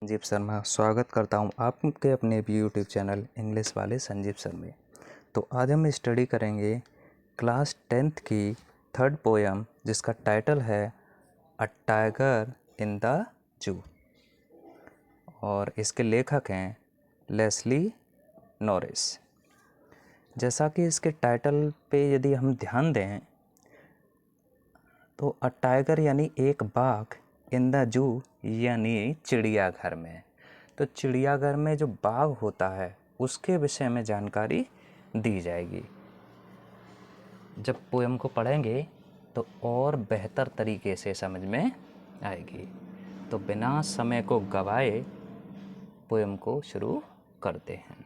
संजीव शर्मा स्वागत करता हूं आपके अपने यूट्यूब चैनल इंग्लिश वाले संजीव सर में। तो आज हम स्टडी करेंगे क्लास 10th की थर्ड पोयम जिसका टाइटल है a tiger in the zoo और इसके लेखक हैं लेस्ली नॉरिस। जैसा कि इसके टाइटल पे यदि हम ध्यान दें तो अ टाइगर यानी एक बाघ, इन द जू यानी चिड़ियाघर में। तो चिड़ियाघर में जो बाघ होता है उसके विषय में जानकारी दी जाएगी। जब पोएम को पढ़ेंगे तो और बेहतर तरीके से समझ में आएगी। तो बिना समय को गवाए पोएम को शुरू करते हैं।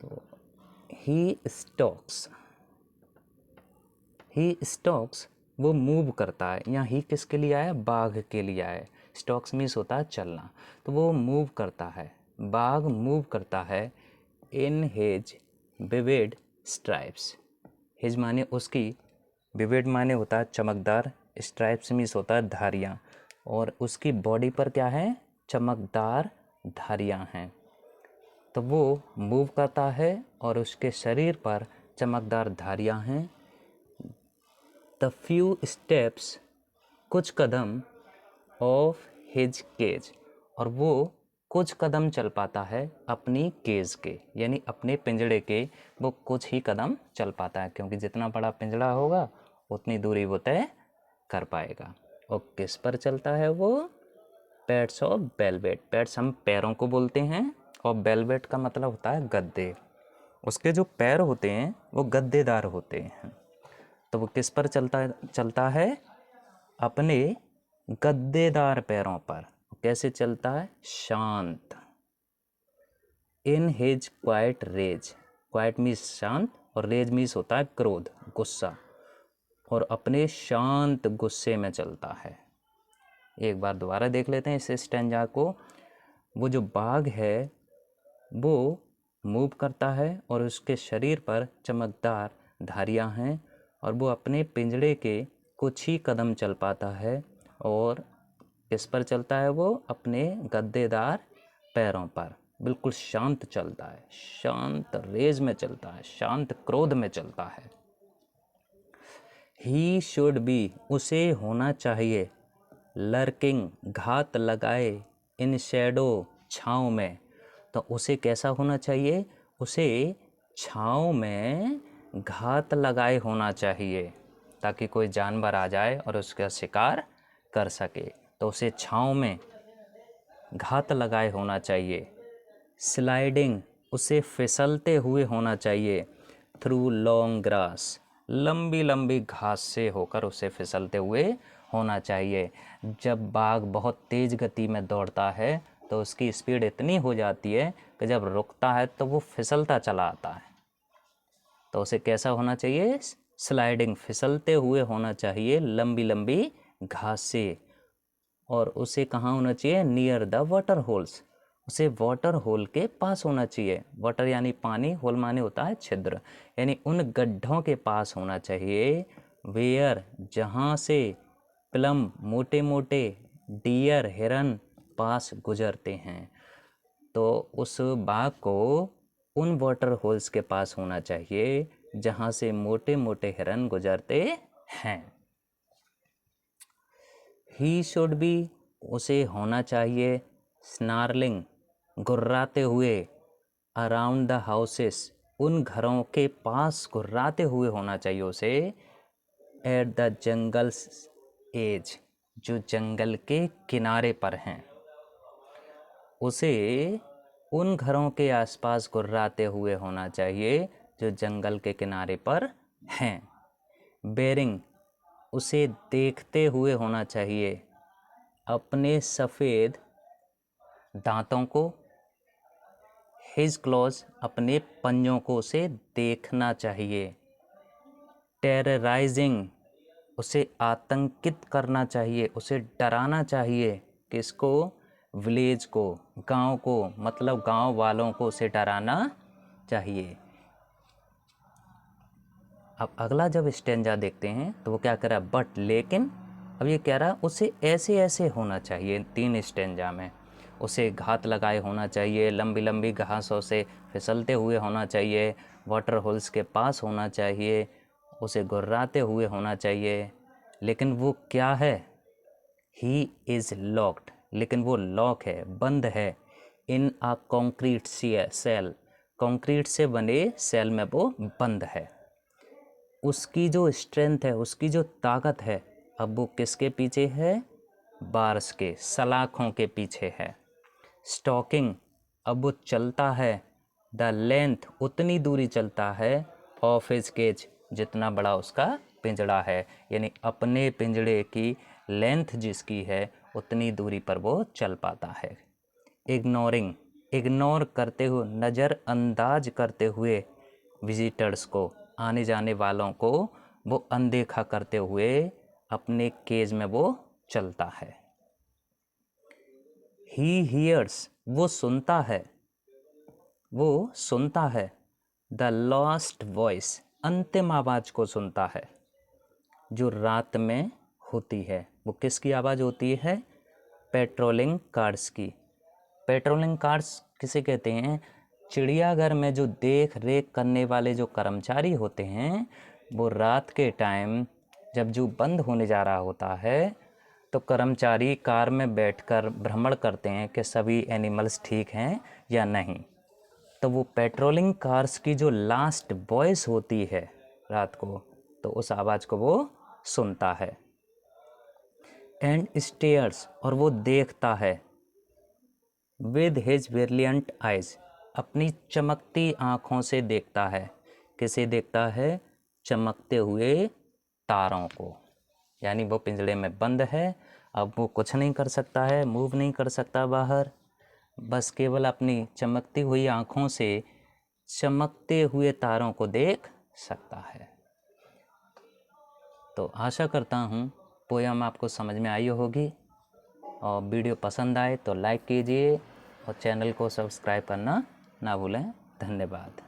तो ही स्टॉक्स वो मूव करता है। यहाँ ही किसके लिए आया? बाघ के लिए आया। स्टॉक्स मीन्स होता है चलना। तो वो मूव करता है, बाघ मूव करता है in his vivid stripes. His माने उसकी, विविड माने होता है चमकदार, स्ट्राइप्स मीन्स होता है धारियाँ, और उसकी बॉडी पर क्या है? चमकदार धारियाँ हैं। तो वो मूव करता है और उसके शरीर पर चमकदार धारियाँ हैं। द फ्यू स्टेप्स, कुछ कदम, ऑफ हिज केज, और वो कुछ कदम चल पाता है अपनी केज के, यानी अपने पिंजड़े के वो कुछ ही कदम चल पाता है, क्योंकि जितना बड़ा पिंजड़ा होगा उतनी दूरी वो तय कर पाएगा। और किस पर चलता है वो? Pads of velvet. पैड्स हम पैरों को बोलते हैं और वेलवेट का मतलब होता है गद्दे। उसके जो पैर होते हैं वो गद्देदार होते हैं। तो वो किस पर चलता है? अपने गद्देदार पैरों पर। कैसे चलता है? शांत। In his quiet rage, quiet means शांत और रेज मीन्स होता है क्रोध, गुस्सा, और अपने शांत गुस्से में चलता है। एक बार दोबारा देख लेते हैं इस स्टैंजा को। वो जो बाघ है वो मूव करता है और उसके शरीर पर चमकदार धारियां हैं, और वो अपने पिंजड़े के कुछ ही कदम चल पाता है। और किस पर चलता है वो? अपने गद्देदार पैरों पर। बिल्कुल शांत चलता है, शांत रेज में चलता है, शांत क्रोध में चलता है। ही शुड बी, उसे होना चाहिए, लर्किंग, घात लगाए, इन शैडो, छाँव में। तो उसे कैसा होना चाहिए? उसे छाँव में घात लगाए होना चाहिए, ताकि कोई जानवर आ जाए और उसका शिकार कर सके। तो उसे छाँव में घात लगाए होना चाहिए। स्लाइडिंग, उसे फिसलते हुए होना चाहिए। थ्रू लॉन्ग ग्रास, लंबी लंबी घास से होकर उसे फिसलते हुए होना चाहिए। जब बाघ बहुत तेज़ गति में दौड़ता है तो उसकी स्पीड इतनी हो जाती है कि जब रुकता है तो वो फिसलता चला आता है। तो उसे कैसा होना चाहिए? स्लाइडिंग, फिसलते हुए होना चाहिए लंबी लंबी घास से। और उसे कहाँ होना चाहिए? नियर द वाटर होल्स, उसे वाटर होल के पास होना चाहिए। वाटर यानी पानी, होल माने होता है छिद्र, यानी उन गड्ढों के पास होना चाहिए। वेयर, जहाँ से प्लम, मोटे मोटे, डियर, हिरन पास गुजरते हैं। तो उस बाघ को उन वाटर होल्स के पास होना चाहिए जहाँ से मोटे मोटे हिरन गुजरते हैं। ही शुड बी, उसे होना चाहिए, स्नार्लिंग, गुर्राते हुए, अराउंड द हाउसेस, उन घरों के पास गुर्राते हुए होना चाहिए उसे। एट द जंगल्स एज, जो जंगल के किनारे पर हैं, उसे उन घरों के आसपास गुर्राते हुए होना चाहिए जो जंगल के किनारे पर हैं। बेरिंग, उसे देखते हुए होना चाहिए, अपने सफ़ेद दांतों को। हिज क्लॉज, अपने पंजों को उसे देखना चाहिए। टेरराइजिंग, उसे आतंकित करना चाहिए, उसे डराना चाहिए। किसको? विलेज को, गांव को, मतलब गांव वालों को उसे डराना चाहिए। अब अगला जब स्टेंजा देखते हैं तो वो क्या करा? बट, लेकिन अब ये कह रहा उसे ऐसे ऐसे होना चाहिए, 3 स्टेंजा में। उसे घात लगाए होना चाहिए, लंबी लंबी घासों से फिसलते हुए होना चाहिए, वाटर होल्स के पास होना चाहिए, उसे गुर्राते हुए होना चाहिए। लेकिन वो क्या है? ही इज़ लॉक्ड, लेकिन वो लॉक है, बंद है, इन अ कॉन्क्रीट सेल, कंक्रीट से बने सेल में वो बंद है। उसकी जो स्ट्रेंथ है, उसकी जो ताकत है, अब वो किसके पीछे है? बार्स के, सलाखों के पीछे है। स्टॉकिंग, अब वो चलता है, द लेंथ, उतनी दूरी चलता है, ऑफ हिज केज, जितना बड़ा उसका पिंजड़ा है, यानी अपने पिंजड़े की लेंथ जिसकी है उतनी दूरी पर वो चल पाता है। इग्नोरिंग, इग्नोर करते हुए, नज़रअंदाज करते हुए विजिटर्स को, आने जाने वालों को वो अनदेखा करते हुए अपने केज में वो चलता है। ही हियर्स, वो सुनता है, वो सुनता है, द लास्ट वॉइस, अंतिम आवाज़ को सुनता है जो रात में होती है। वो किसकी आवाज़ होती है? पेट्रोलिंग कार्स की। पेट्रोलिंग कार्स किसे कहते हैं? चिड़ियाघर में जो देख रेख करने वाले जो कर्मचारी होते हैं, वो रात के टाइम जब जू बंद होने जा रहा होता है तो कर्मचारी कार में बैठकर भ्रमण करते हैं कि सभी एनिमल्स ठीक हैं या नहीं। तो वो पेट्रोलिंग कार्स की जो लास्ट वॉइस होती है रात को, तो उस आवाज़ को वो सुनता है। एंड स्टेयर्स, और वो देखता है, विद हिज ब्रिलियंट आइज, अपनी चमकती आँखों से देखता है। किसे देखता है? चमकते हुए तारों को। यानी वो पिंजड़े में बंद है, अब वो कुछ नहीं कर सकता है, मूव नहीं कर सकता बाहर, बस केवल अपनी चमकती हुई आँखों से चमकते हुए तारों को देख सकता है। तो आशा करता हूँ पोयम आपको समझ में आई होगी, और वीडियो पसंद आए तो लाइक कीजिए और चैनल को सब्सक्राइब करना ना भूलें। धन्यवाद।